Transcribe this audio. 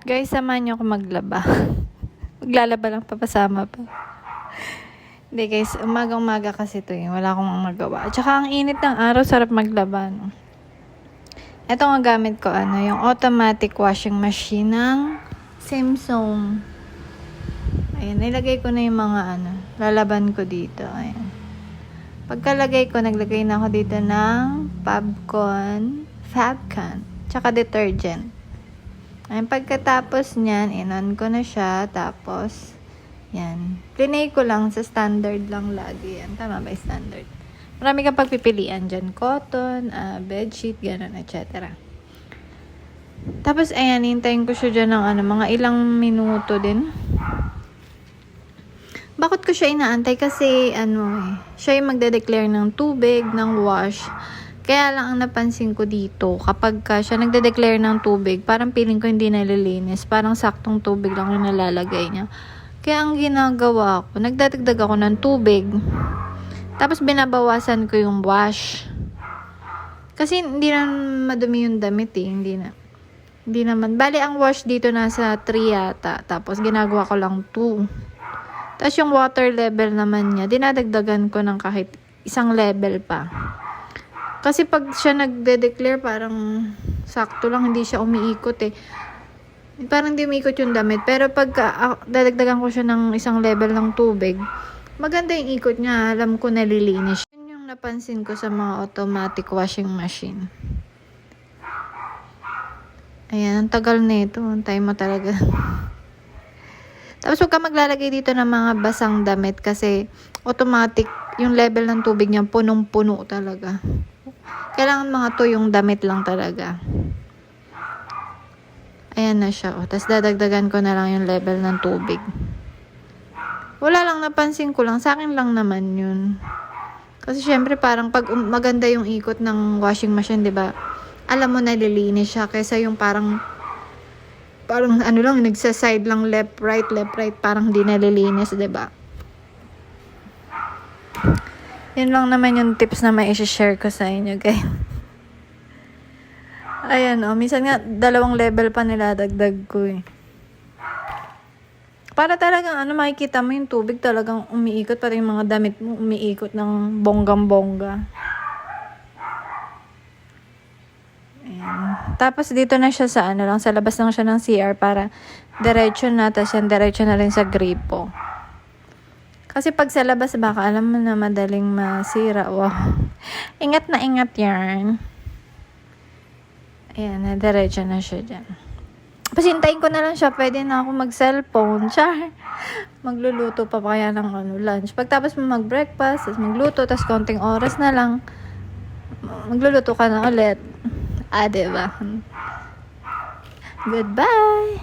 Guys, samahan niyo ako maglaba. Maglalaba lang, papasama pa. Hindi guys, umaga-umaga kasi ito eh. Wala akong magawa. At saka ang init ng araw, sarap maglaba. No? Ito nga gamit ko, yung automatic washing machine ng Samsung. Ayan, nilagay ko na yung mga lalaban ko dito. Ayan. Pagkalagay ko, naglagay na ako dito ng Fabcon, tsaka detergent. Ayan, pagkatapos niyan, inon ko na siya, tapos, yan. Plinay ko lang sa standard lang lagi. Yan, tama ba standard? Marami kang pagpipilian dyan. Cotton, bedsheet, gano'n, etc. Tapos, ayan, hintayin ko siya dyan ng mga ilang minuto din. Bakit ko siya inaantay? Kasi, siya yung magde-declare ng tubig, ng wash. Kaya lang ang napansin ko dito, kapag siya nagde-declare ng tubig, parang feeling ko hindi nalilinis. Parang saktong tubig lang yung nalalagay niya. Kaya ang ginagawa ko, nagdadagdag ako ng tubig. Tapos binabawasan ko yung wash. Kasi hindi na madumi yung damit eh. Hindi naman. Bali, ang wash dito nasa 3 yata. Tapos ginagawa ko lang 2. Tapos yung water level naman niya, dinadagdagan ko ng kahit isang level pa. Kasi pag siya nagde-declare, parang sakto lang, hindi siya umiikot eh. Parang hindi umiikot yung damit. Pero pag dadagdagan ko siya ng isang level ng tubig, maganda yung ikot niya. Alam ko nalilinis. Yun yung napansin ko sa mga automatic washing machine. Ayan, ang tagal na ito. Antay mo talaga. Tapos huwag ka maglalagay dito ng mga basang damit kasi automatic yung level ng tubig niya punong-puno talaga. Kailangan mga tuyong damit lang talaga. Ayan na siya. Tapos dadagdagan ko na lang yung level ng tubig. Wala lang, napansin ko lang. Sa akin lang naman yun. Kasi syempre parang pag maganda yung ikot ng washing machine, diba? Alam mo nalilinis siya. Kaysa yung parang lang, nagsa-side lang left, right, parang hindi nalilinis, diba? Yun lang naman yung tips na may i-share ko sa inyo, guys. Ayan, minsan nga, 2 level pa niladagdag ko eh. Para talagang, makikita mo yung tubig talagang umiikot, pati yung mga damit mo umiikot ng bonggang-bongga. Ayan. Tapos dito na siya sa sa labas lang siya ng CR para diretso na, tapos yan, diretso na rin sa gripo. Kasi pag sa labas, baka alam mo na madaling masira. Wow. Ingat na ingat yan. Ayan, diretso na siya dyan. Pasintayin ko na lang siya. Pwede na ako mag-cellphone. Char. Magluluto pa kaya ng lunch. Pagtapos mo mag-breakfast, tapos magluto, tapos konting oras na lang, magluluto ka na ulit. Diba? Goodbye!